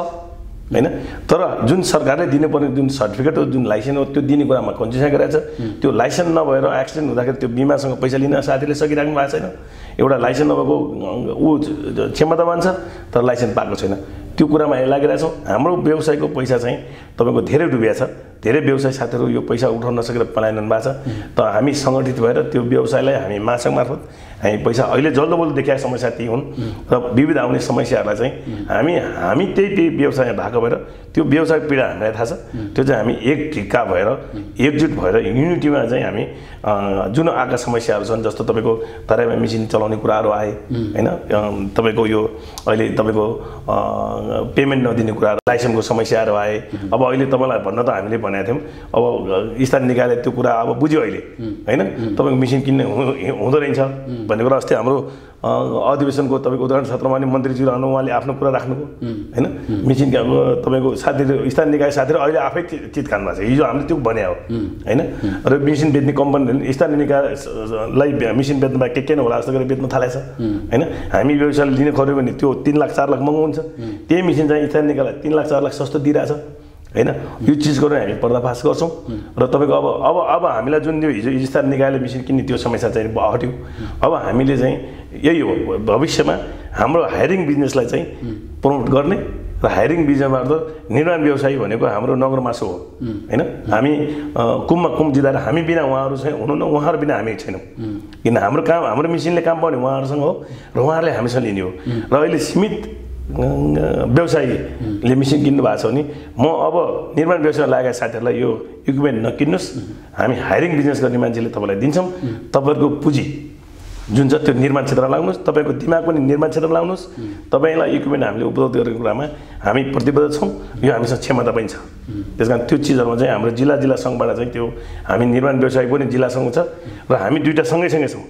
हैन, तर जुन सरकारले दिनुपर्ने जुन सर्टिफिकेट हो, जुन लाइसेन्स हो, त्यो दिने कुरामा कन्सेसन गरेको छ। त्यो लाइसेन्स नभएर एक्सिडेन्ट हुँदाखेरि त्यो बिमासँग पैसा लिन साथीले सकिराख्नु भएको छैन। एउटा लाइसेन्स नभएको ऊ क्षमतावान छ तर लाइसेन्स पाएको छैन। त्यो कुरामा लागिरहेछौँ। हाम्रो व्यवसायको पैसा चाहिँ तपाईँको धेरै डुबिएको छ। धेरै व्यवसायी साथीहरू यो पैसा उठाउन नसकेर पलायन भएको छ। त हामी सङ्गठित भएर त्यो व्यवसायलाई हामी महासङ्घ मार्फत हामी पैसा अहिले जल्दोबल्दो देखाएको समस्या ती हुन् र विविध आउने समस्याहरूलाई चाहिँ हामी त्यही व्यवसाय भएको भएर त्यो व्यवसाय पीडा हामीलाई थाहा छ। त्यो चाहिँ हामी एक ढिक्का भएर एकजुट भएर युनिटीमा चाहिँ हामी जुन आएका समस्याहरू छन्, जस्तो तपाईँको तराईमा मेसिन चलाउने कुराहरू आए होइन, तपाईँको यो अहिले तपाईँको पेमेन्ट नदिने कुराहरू, लाइसेन्सको समस्याहरू आए। अब अहिले तपाईँलाई भन्न त हामीले भनेका थियौँ, अब स्थानीय निकायले त्यो कुरा अब बुझ्यो अहिले होइन, तपाईँको मेसिन किन्ने हुँदो रहेछ भन्ने कुरा। अस्ति हाम्रो अधिवेशनको तपाईँको उदाहरण सत्रमा नि मन्त्रीज्यू रहनु, उहाँले आफ्नो कुरा राख्नुभयो होइन। मेसिन तपाईँको साथीहरू स्थानीय निकाय साथीहरू अहिले आफै चित खानु भएको छ, हिजो हामीले त्यो भने हो होइन। र मेसिन बेच्ने कम्पनीहरूले स्थानीय निकायलाई मेसिन बेच्नुमा के होला जस्तो गरेर बेच्न थालेको छ होइन। हामी व्यवसायले लिन खोज्यो भने त्यो 3 लाख 4 लाख महँगो हुन्छ, त्यही मेसिन चाहिँ स्थानीय निकायलाई 3 लाख 4 लाख सस्तो दिइरहेछ होइन। यो चिजको हामी पर्दाफास गर्छौँ र तपाईँको अब हामीलाई जुन यो हिजो स्थानीय निकायले मेसिन किन्ने त्यो समस्या चाहिँ हट्यो। अब हामीले चाहिँ यही हो, भविष्यमा हाम्रो हायरिङ बिजनेसलाई चाहिँ प्रमोट गर्ने र हायरिङ बिजनेसबाट निर्माण व्यवसायी भनेको हाम्रो नगर मासु हो होइन। हामी कुममा कुम जिताएर हामी बिना उहाँहरू चाहिँ हुनुहुन्न, उहाँहरू बिना हामी छैनौँ। किन हाम्रो काम, हाम्रो मेसिनले काम पाउने उहाँहरूसँग हो र उहाँहरूले हामीसँग लिने हो। र अहिले सीमित व्यवसायीले मेसिन किन्नु भएको छ भने म अब निर्माण व्यवसाय लागेका साथीहरूलाई यो इक्विपमेन्ट नकिन्नुहोस्, हामी हायरिङ बिजनेस गर्ने मान्छेले तपाईँलाई दिन्छौँ। तपाईँहरूको पुँजी जुन छ त्यो निर्माण क्षेत्रमा लाउनुहोस्, तपाईँको दिमाग पनि निर्माण क्षेत्रमा लाउनुहोस्। तपाईँलाई इक्विपमेन्ट हामीले उपलब्ध गरेको कुरामा हामी प्रतिबद्ध छौँ, यो हामीसँग क्षमता पनि छ। त्यस कारण त्यो चिजहरूमा चाहिँ हाम्रो जिल्ला सङ्घबाट चाहिँ त्यो हामी निर्माण व्यवसाय पनि जिल्ला सङ्घ छ र हामी दुईवटा सँगैसँगै छौँ।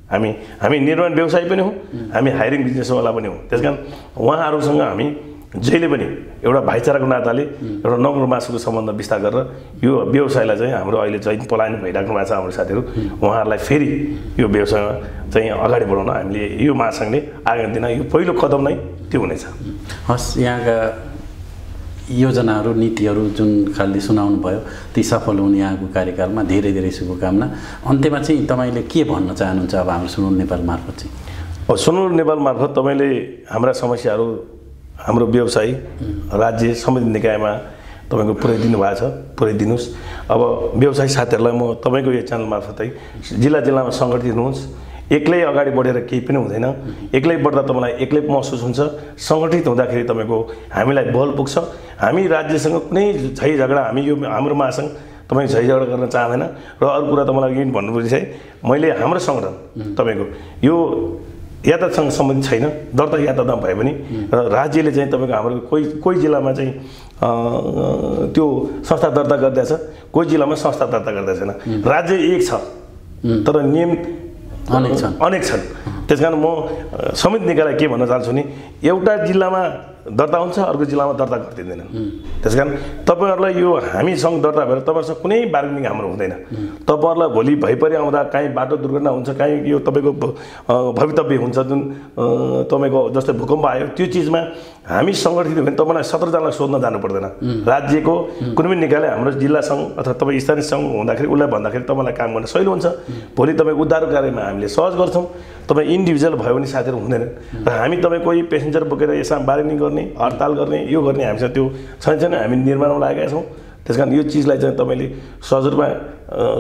हामी निर्माण व्यवसाय पनि हौँ, हामी हायरिङ बिजनेसवाला पनि हौँ। त्यस कारण उहाँहरूसँग हामी जहिले पनि एउटा भाइचाराको नाताले एउटा नगर मासुको सम्बन्ध विस्तार गरेर यो व्यवसायलाई चाहिँ हाम्रो अहिले चाहिँ पलायन भइराख्नु भएको छ हाम्रो साथीहरू, उहाँहरूलाई फेरि यो व्यवसायमा चाहिँ अगाडि बढाउन हामीले यो महासङ्घले आगामी दिनमा यो पहिलो कदम नै त्यो हुनेछ। हस्, यहाँका योजनाहरू नीतिहरू जुन खालले सुनाउनु भयो ती सफल हुन् यहाँको कार्यकालमा, धेरै धेरै शुभकामना। अन्त्यमा चाहिँ तपाईँले के भन्न चाहनुहुन्छ अब हाम्रो सुनौल नेपाल मार्फत चाहिँ? अब सुनौल नेपाल मार्फत तपाईँले हाम्रा समस्याहरू हाम्रो व्यवसायी राज्य समिति निकायमा तपाईँको पुर्याइदिनु भएको छ, पुर्याइदिनुहोस्। अब व्यवसायी साथीहरूलाई म तपाईँको यो च्यानल मार्फतै जिल्लामा सङ्गठित हुनुहोस्। एक्लै अगाडि बढेर केही पनि हुँदैन, एक्लै बढ्दा तपाईँलाई एक्लै महसुस हुन्छ। सङ्गठित हुँदाखेरि तपाईँको हामीलाई बल पुग्छ। हामी राज्यसँग कुनै झै झगडा, हामी यो हाम्रो महासङ्घ तपाईँ झै झगडा गर्न चाहँदैन। र अरू कुरा तपाईँलाई के भन्नुपर्छ है, मैले हाम्रो सङ्गठन तपाईँको यो यातायातसँग सम्बन्धित छैन, दर्ता यातायातमा भए पनि र राज्यले चाहिँ तपाईँको हाम्रो कोही जिल्लामा चाहिँ त्यो संस्था दर्ता गर्दैछ, कोही जिल्लामा संस्था दर्ता गर्दैछैन। राज्य एक छ तर नियम अनेक छन्। त्यस कारण म समिति निकायलाई के भन्न चाहन्छु नि, एउटा जिल्लामा दर्ता हुन्छ, अर्को जिल्लामा दर्ता गरिदिँदैन। त्यस कारण तपाईँहरूलाई यो हामीसँग दर्ता भएर तपाईँहरूसँग कुनै बार्गेनिङ हाम्रो हुँदैन। तपाईँहरूलाई भोलि भइपरि आउँदा काहीँ बाटो दुर्घटना हुन्छ, काहीँ यो तपाईँको भवितव्य हुन्छ, जुन तपाईँको जस्तै भूकम्प आयो, त्यो चिजमा हामी सङ्गठित हो भने तपाईँलाई 17 जनालाई सोध्न जानु पर्दैन। राज्यको कुनै पनि निकायले हाम्रो जिल्ला सङ्घ अथवा तपाईँ स्थानीय सङ्घ हुँदाखेरि उसलाई भन्दाखेरि तपाईँलाई काम गर्न सजिलो हुन्छ। भोलि तपाईँ उद्धार कार्यमा हामीले सहज गर्छौँ। तपाईँ इन्डिभिजुअल भयो भने साथीहरू हुँदैनन् र हामी तपाईँ कोही पेसेन्जर बोकेर यसमा बार्गेनिङ गर्ने, हडताल गर्ने, यो गर्ने हामीसँग त्यो छैन। हामी निर्माणमा लागेका छौँ। त्यस कारण यो चिजलाई चाहिँ तपाईँले सहज रूपमा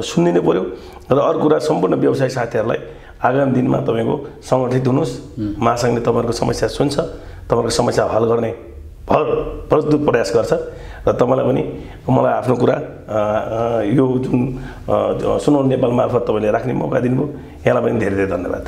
सुनिदिनु पऱ्यो। र अरू कुरा सम्पूर्ण व्यवसायी साथीहरूलाई आगामी दिनमा तपाईँको सङ्गठित हुनुहोस्। महासङ्घले तपाईँहरूको समस्या सुन्छ, तपाईँहरूको समस्या हल गर्ने प्रस्तुत प्रयास गर्छ। र तपाईँलाई पनि मलाई आफ्नो कुरा यो जुन सुनौल नेपाल मार्फत तपाईँले राख्ने मौका दिनुभयो, यहाँलाई पनि धेरै धेरै धन्यवाद।